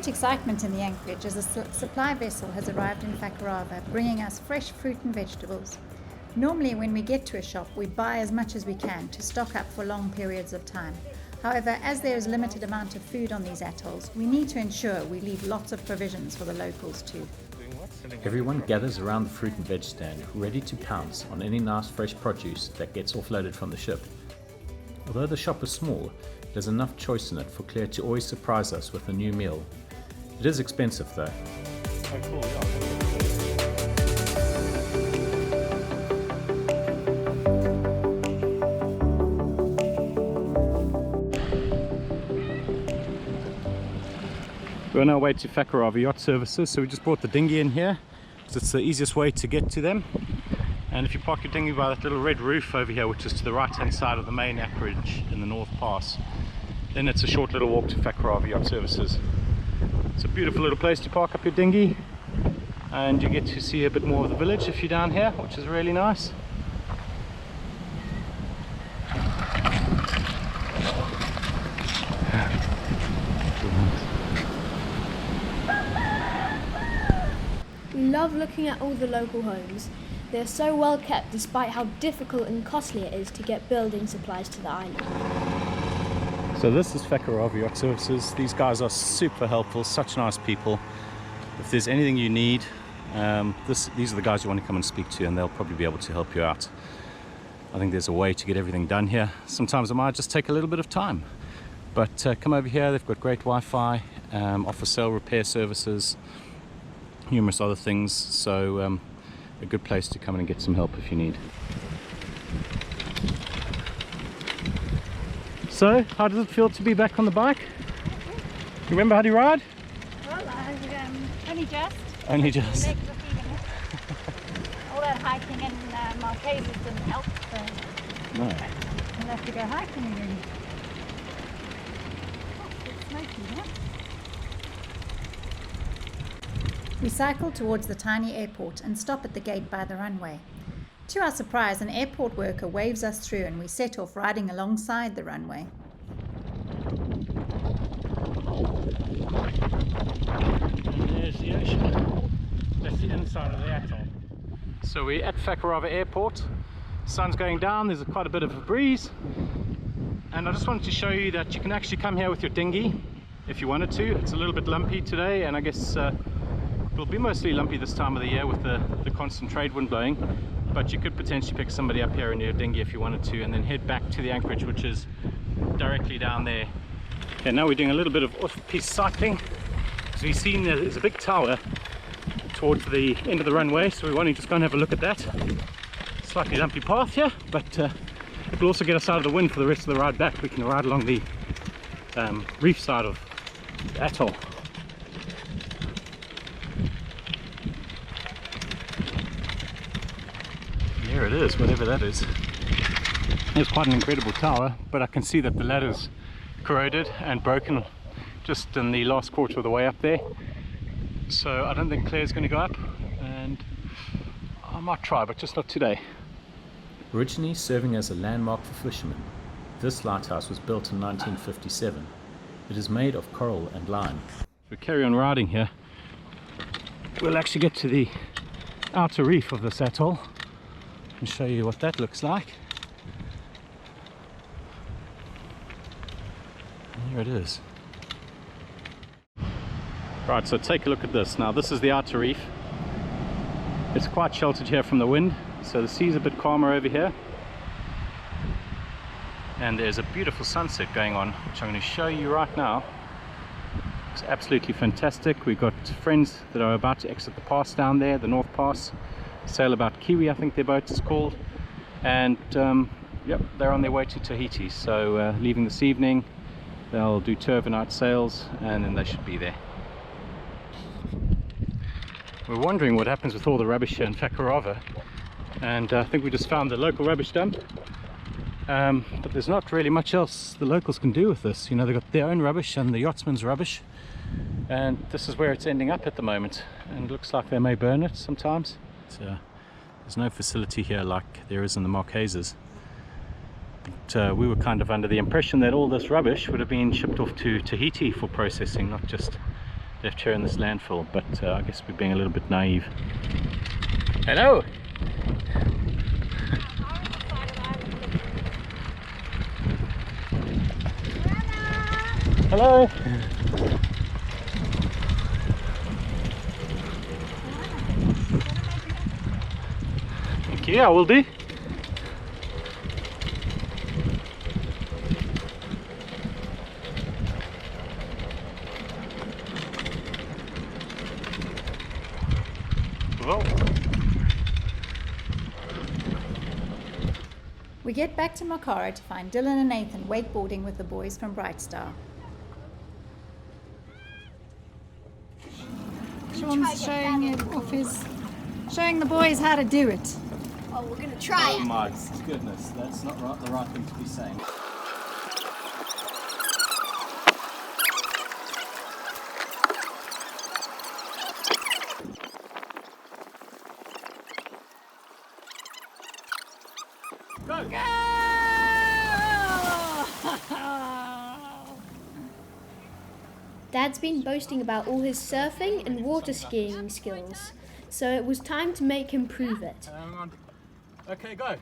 great excitement in the anchorage as a supply vessel has arrived in Fakarava, bringing us fresh fruit and vegetables. Normally when we get to a shop, we buy as much as we can to stock up for long periods of time. However, as there is limited amount of food on these atolls, we need to ensure we leave lots of provisions for the locals too. Everyone gathers around the fruit and veg stand, ready to pounce on any nice fresh produce that gets offloaded from the ship. Although the shop is small, there's enough choice in it for Claire to always surprise us with a new meal. It is expensive though. Oh, cool, yeah. We're on our way to Fakarava Yacht Services, so we just brought the dinghy in here because it's the easiest way to get to them. And if you park your dinghy by that little red roof over here, which is to the right hand side of the main anchorage in the North Pass, then it's a short little walk to Fakarava Yacht Services. It's a beautiful little place to park up your dinghy, and you get to see a bit more of the village if you're down here, which is really nice. We love looking at all the local homes. They are so well kept despite how difficult and costly it is to get building supplies to the island. So this is Fakarava Yacht Services. These guys are super helpful, such nice people. If there's anything you need, these are the guys you want to come and speak to, and they'll probably be able to help you out. I think there's a way to get everything done here. Sometimes it might just take a little bit of time, but come over here. They've got great Wi-Fi, offer sale repair services, numerous other things, so a good place to come in and get some help if you need. So, how does it feel to be back on the bike? You remember how to ride? Well, only just. Only just. Legs are feeling it. All that hiking in Marquesas didn't help, so No. we'll have to go hiking again. Oh, it's smoky, huh? We cycle towards the tiny airport and stop at the gate by the runway. To our surprise, an airport worker waves us through and we set off riding alongside the runway. And there's the ocean. That's the inside of the atoll. So we're at Fakarava Airport. Sun's going down, there's quite a bit of a breeze. And I just wanted to show you that you can actually come here with your dinghy if you wanted to. It's a little bit lumpy today, and I guess it'll be mostly lumpy this time of the year with the constant trade wind blowing, but you could potentially pick somebody up here in your dinghy if you wanted to, and then head back to the anchorage, which is directly down there. Okay, now we're doing a little bit of off-piste cycling. So you've seen there's a big tower towards the end of the runway, so we want to just go and have a look at that. Slightly lumpy path here, but it will also get us out of the wind for the rest of the ride back. We can ride along the reef side of the atoll. There it is, whatever that is. It's quite an incredible tower, but I can see that the ladder's corroded and broken just in the last quarter of the way up there. So I don't think Claire's going to go up, and I might try, but just not today. Originally serving as a landmark for fishermen, this lighthouse was built in 1957. It is made of coral and lime. We carry on riding here. We'll actually get to the outer reef of this atoll and show you what that looks like. And here it is. Right, so take a look at this. Now this is the outer reef. It's quite sheltered here from the wind, so the sea's a bit calmer over here. And there's a beautiful sunset going on, which I'm going to show you right now. It's absolutely fantastic. We've got friends that are about to exit the pass down there, the North Pass. Sail about Keary, I think their boat is called, and yep, they're on their way to Tahiti. So leaving this evening, they'll do 2 overnight sails, and then they should be there. We're wondering what happens with all the rubbish here in Fakarava, and I think we just found the local rubbish dump, but there's not really much else the locals can do with this. You know, they've got their own rubbish and the yachtsman's rubbish, and this is where it's ending up at the moment, and it looks like they may burn it sometimes. There's no facility here like there is in the Marquesas. But we were kind of under the impression that all this rubbish would have been shipped off to Tahiti for processing, not just left here in this landfill, but I guess we're being a little bit naive. Hello! Hello! Thank you, I will do. Well. We get back to Makara to find Dylan and Nathan wakeboarding with the boys from Bright Star. Sean's showing the boys how to do it. Oh, we're gonna try it. Oh my goodness, that's not the right thing to be saying. Go! Go! Dad's been boasting about all his surfing and water skiing skills, so it was time to make him prove it. Hang on. Okay, go.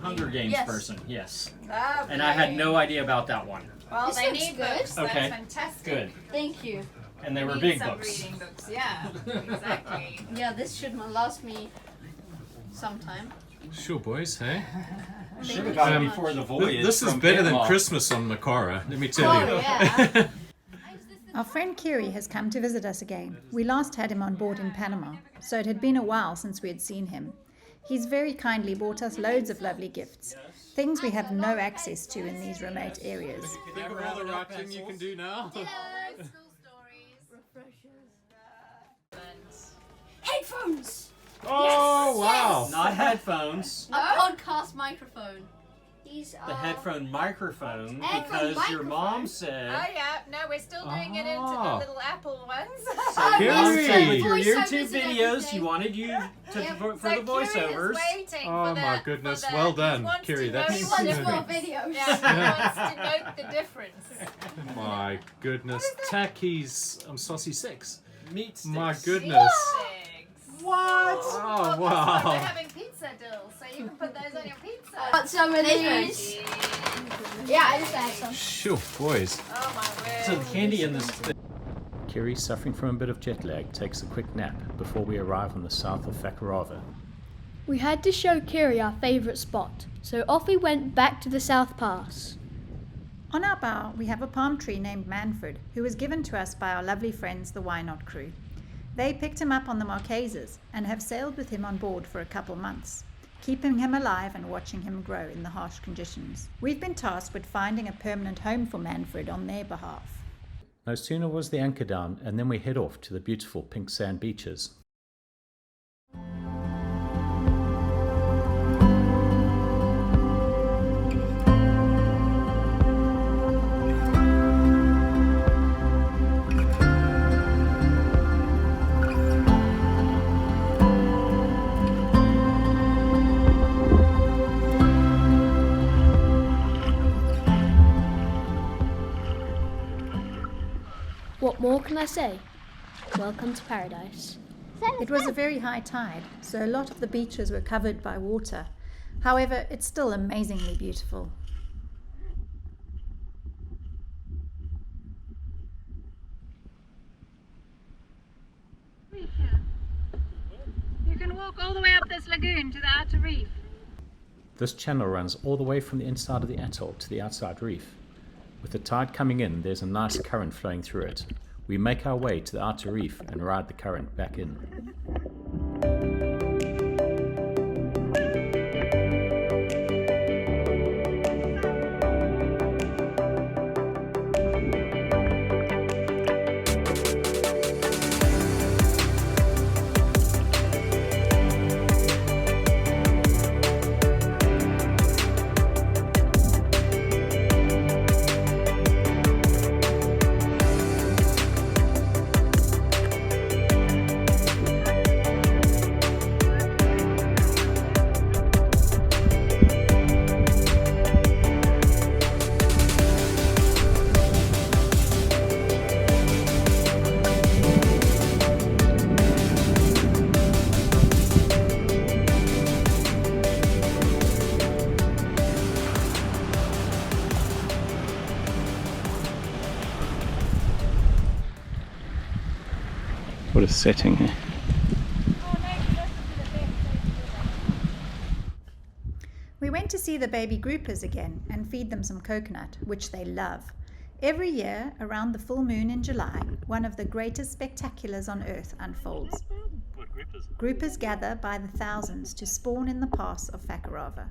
Hunger Games Yes. person, yes. Okay. And I had no idea about that one. Well, This they looks need good. books. Okay. That's fantastic. Good. Thank you. And they were Need big some books. reading books. Yeah, exactly. Yeah, this should last me some time. Sure, boys, hey? Should have got it before the voyage. This is from better Panama. than Christmas on Makara, let me tell you. Oh yeah. Our friend Keary has come to visit us again. We last had him on board in Panama, so it had been a while since we had seen him. He's very kindly bought us loads of lovely gifts, things we have no access to in these remote areas. Think of all the right thing you can do now. Headphones! Oh, wow. Not headphones. A podcast microphone. These are The headphone microphone, Headphone because your mom microphone? said. Oh yeah, no, we're still doing it into Ah. the little Apple ones. So your mom Keary. said with your Voiceovers YouTube and videos, everything. you wanted you to Yep. for So the Keary is voiceovers. waiting Oh for the, my goodness, for the, well he done, wants Keary, to that's- know He the wants more difference. videos. Yeah, he wants to note the difference. My goodness. Takis Saucy 6. Meat sticks. My goodness. Six. What? Oh, We're wow. having pizza dills, so you can put those on your pizza. Got some of these. Yeah, I just had some. Sure, boys. Oh my word. So the candy in this. Keary, suffering from a bit of jet lag, takes a quick nap before we arrive on the south of Fakarava. We had to show Keary our favourite spot, so off we went back to the South Pass. On our bow, we have a palm tree named Manfred, who was given to us by our lovely friends, the Why Not crew. They picked him up on the Marquesas and have sailed with him on board for a couple months, keeping him alive and watching him grow in the harsh conditions. We've been tasked with finding a permanent home for Manfred on their behalf. No sooner was the anchor down, and then we head off to the beautiful pink sand beaches. What more can I say? Welcome to paradise. It was a very high tide, so a lot of the beaches were covered by water. However, it's still amazingly beautiful. You can walk all the way up this lagoon to the outer reef. This channel runs all the way from the inside of the atoll to the outside reef. With the tide coming in, there's a nice current flowing through it. We make our way to the outer reef and ride the current back in. what a setting here. We went to see the baby groupers again and feed them some coconut, which they love. Every year, around the full moon in July, one of the greatest spectaculars on earth unfolds. Groupers gather by the thousands to spawn in the pass of Fakarava.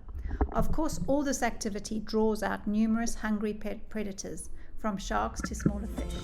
Of course, all this activity draws out numerous hungry predators, from sharks to smaller fish.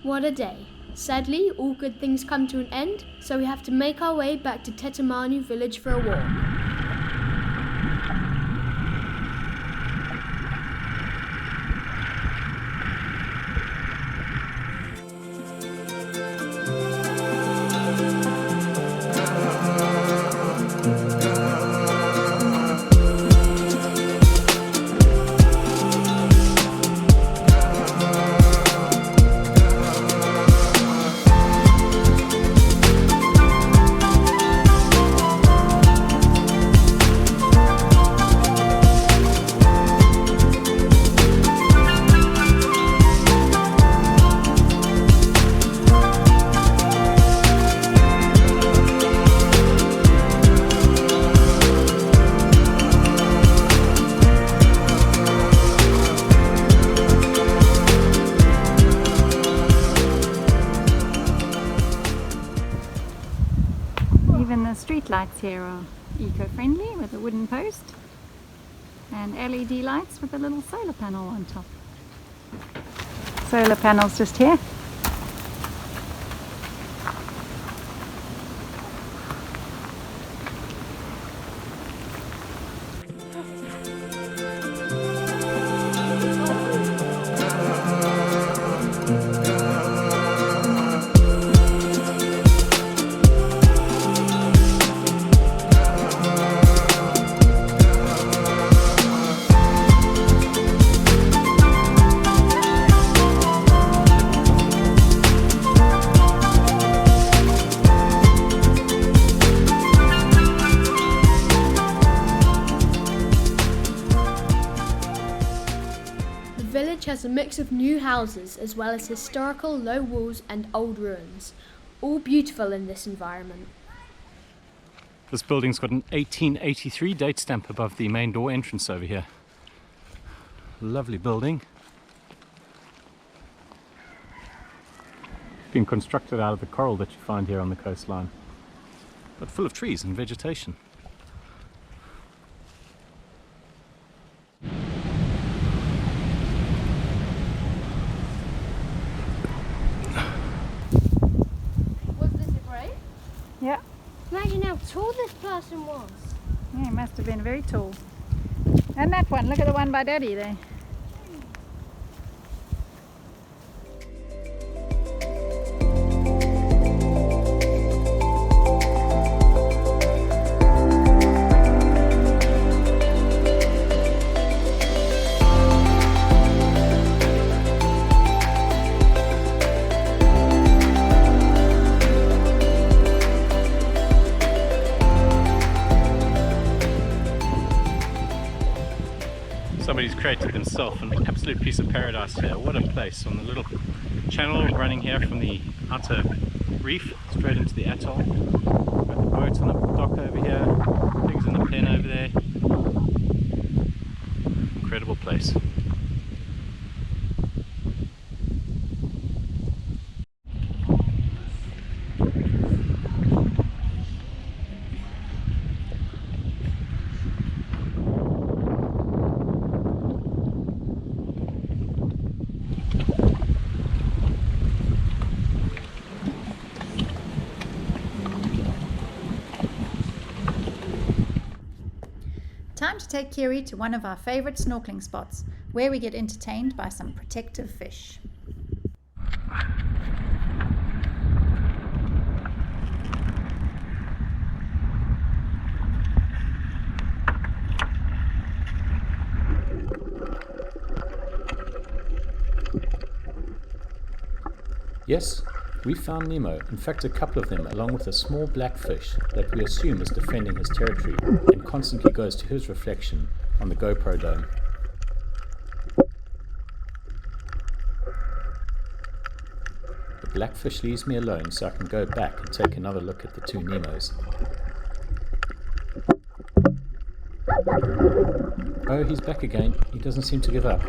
What a day. Sadly, all good things come to an end, so we have to make our way back to Tetamanu village for a walk. Even the street lights here are eco-friendly with a wooden post and LED lights with a little solar panel on top. Solar panels just here. The village has a mix of new houses as well as historical low walls and old ruins, all beautiful in this environment. This building's got an 1883 date stamp above the main door entrance over here. Lovely building. Been constructed out of the coral that you find here on the coastline, but full of trees and vegetation. Was this a grave? Yeah, Imagine how tall this person was. yeah, it must have been very tall. And that one, look at the one by Daddy there. Somebody's created themselves an absolute piece of paradise here. What a place, on the little channel running here from the outer reef straight into the atoll. Got the boats on the dock over here, pigs in the pen over there. Incredible place. Time to take Keary to one of our favourite snorkeling spots, where we get entertained by some protective fish. Yes, we found Nemo, in fact a couple of them, along with a small black fish that we assume is defending his territory and constantly goes to his reflection on the GoPro dome. The black fish leaves me alone so I can go back and take another look at the two Nemos. Oh, he's back again. He doesn't seem to give up.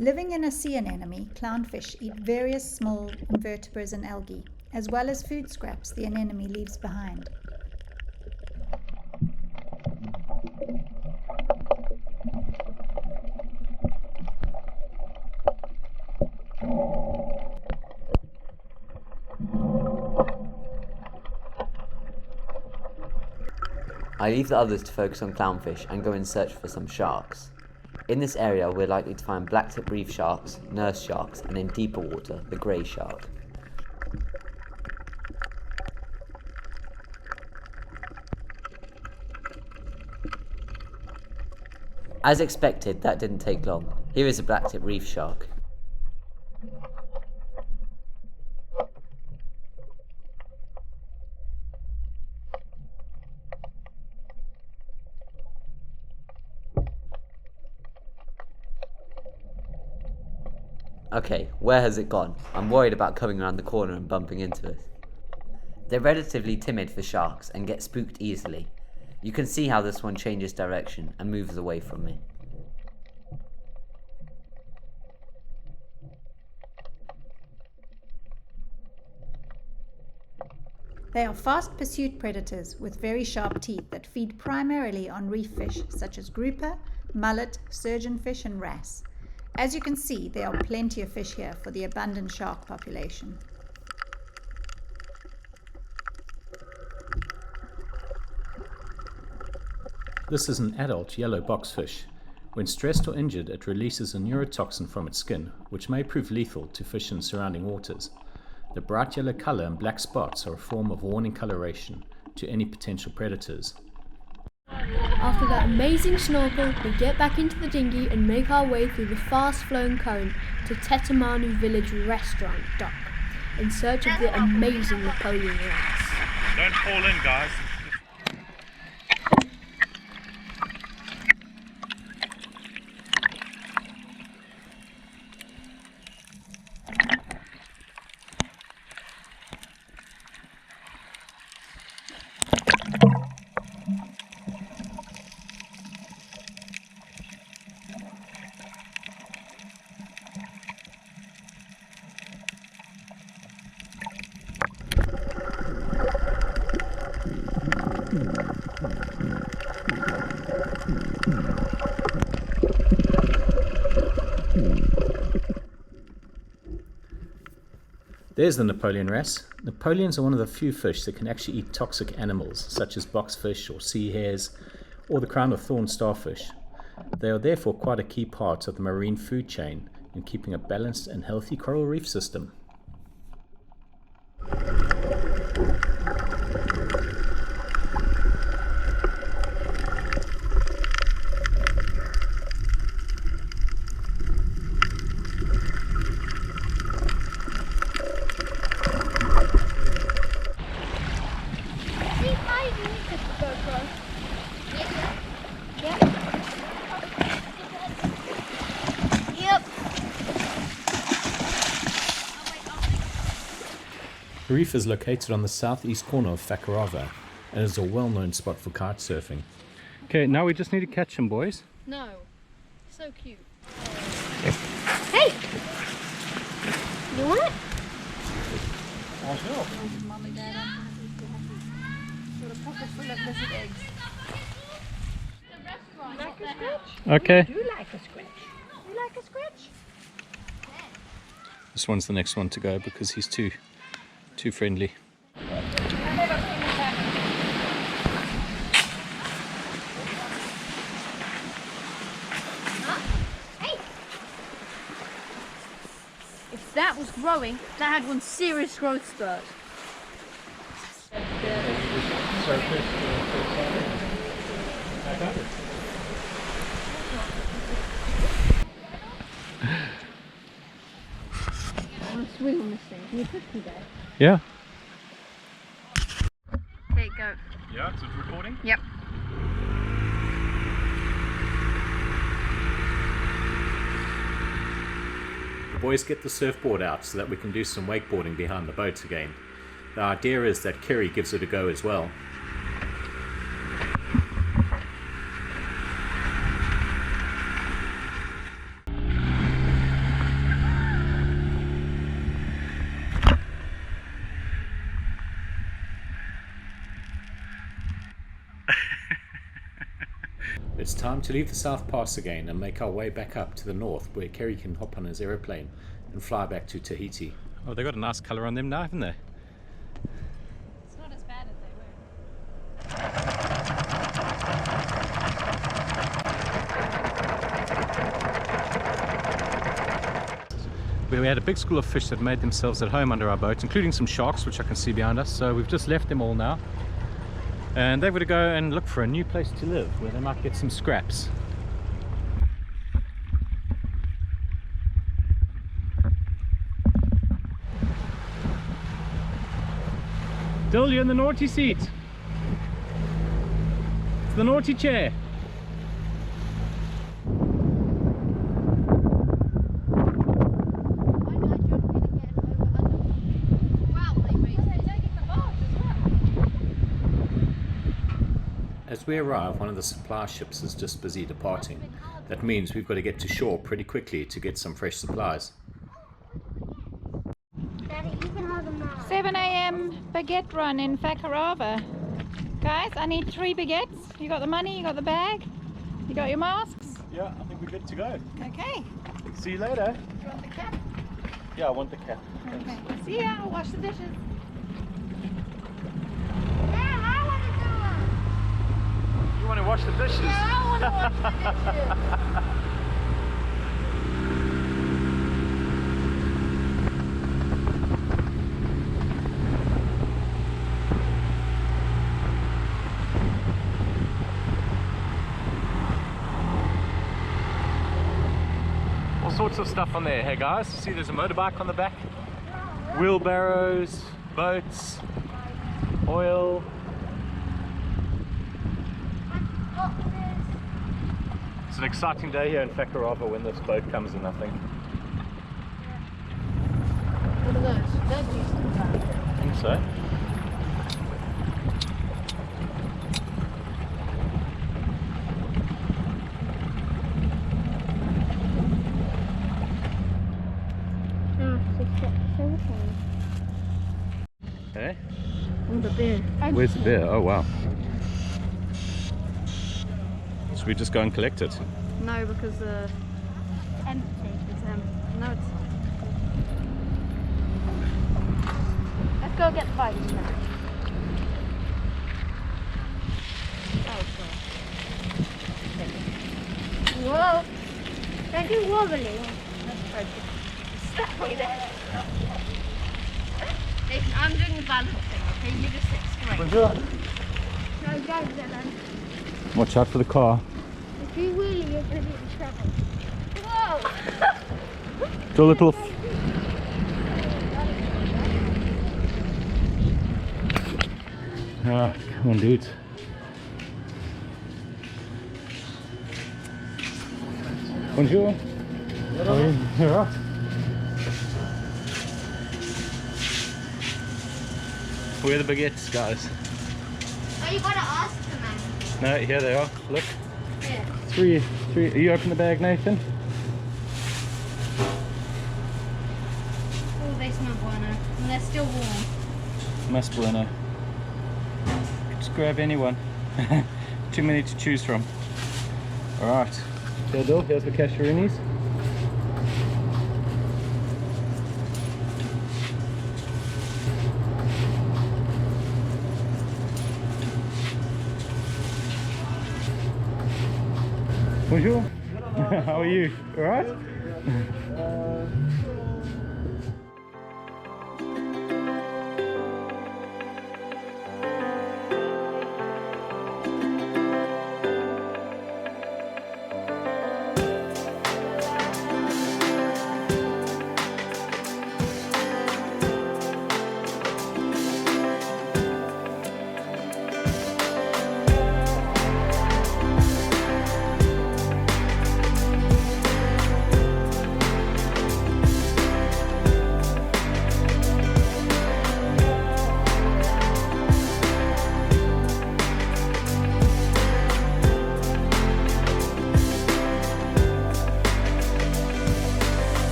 Living in a sea anemone, clownfish eat various small invertebrates and algae, as well as food scraps the anemone leaves behind. I leave the others to focus on clownfish and go in search for some sharks. In this area we're likely to find blacktip reef sharks, nurse sharks, and in deeper water, the grey shark. As expected, that didn't take long. Here is a blacktip reef shark. Okay, where has it gone? I'm worried about coming around the corner and bumping into it. They're relatively timid for sharks and get spooked easily. You can see how this one changes direction and moves away from me. They are fast pursuit predators with very sharp teeth that feed primarily on reef fish such as grouper, mullet, surgeonfish and wrasse. As you can see, there are plenty of fish here for the abundant shark population. This is an adult yellow boxfish. When stressed or injured, it releases a neurotoxin from its skin, which may prove lethal to fish in surrounding waters. The bright yellow colour and black spots are a form of warning coloration to any potential predators. After that amazing snorkel, we get back into the dinghy and make our way through the fast-flowing current to Tetamanu village restaurant dock in search of the amazing Napoleon Wrasse. Don't fall in, guys. There's the Napoleon Wrasse. Napoleons are one of the few fish that can actually eat toxic animals, such as boxfish or sea hares, or the crown of thorn starfish. They are therefore quite a key part of the marine food chain in keeping a balanced and healthy coral reef system. The reef is located on the southeast corner of Fakarava and is a well-known spot for kite surfing. Okay, now we just need to catch him, boys. No. So cute. Hey! You want it? Mum and Dad got a pocket full of lizard eggs. Like a scratch? Okay. You like a scratch? You like a scratch? This one's the next one to go because he's too friendly. that was growing. That had one serious growth spurt. I want to swing on this thing. Can you push me there? Yeah. Okay, go. Yeah, it's recording? Yep. The boys get the surfboard out so that we can do some wakeboarding behind the boats again. The idea is that Keary gives it a go as well. It's time to leave the South Pass again and make our way back up to the north where Keary can hop on his aeroplane and fly back to Tahiti. Oh, they've got a nice colour on them now, haven't they? It's not as bad as they were. We had a big school of fish that made themselves at home under our boat, including some sharks, which I can see behind us. So we've just left them all now. And they're going to go and look for a new place to live where they might get some scraps. Dill, you're in the naughty seat. It's the naughty chair. As we arrive, one of the supply ships is just busy departing. That means we've got to get to shore pretty quickly to get some fresh supplies. 7 a.m. baguette run in Fakarava. Guys, I need 3 baguettes. You got the money, you got the bag, you got your masks? Yeah, I think we're good to go. Okay. See you later. Do you want the cap? Yeah, I want the cap. Okay. See ya, I'll wash the dishes. You want to wash the dishes? Yeah, I want to wash the dishes. All sorts of stuff on there. Hey guys, see there's a motorbike on the back, wheelbarrows, boats, oil. It's an exciting day here in Fakarava when this boat comes in, I think. What are those? They're decent. I think so. Hey? Oh, the beer. Where's the beer? Oh wow. Should we just go and collect it? No, because Empty. it's no, it's Let's go get the bikes now. Whoa! Don't do wobbly. Stop me there. I'm doing the balancing, okay? You just sit straight. No, go then. Watch out for the car. If you wheelie, you're going to be in trouble. Whoa! Do a little. Ah, come on, dude. Bonjour. You're right. Where are the baguettes, guys? Oh, you got to ask the man. No, here they are. Look. Yeah. Three. Are you open the bag, Nathan? Oh, they smell bueno. And they're still warm. Must bueno. Just grab anyone. Too many to choose from. Alright. Theodore, here's the casheroonies. Bonjour. How are you? Alright?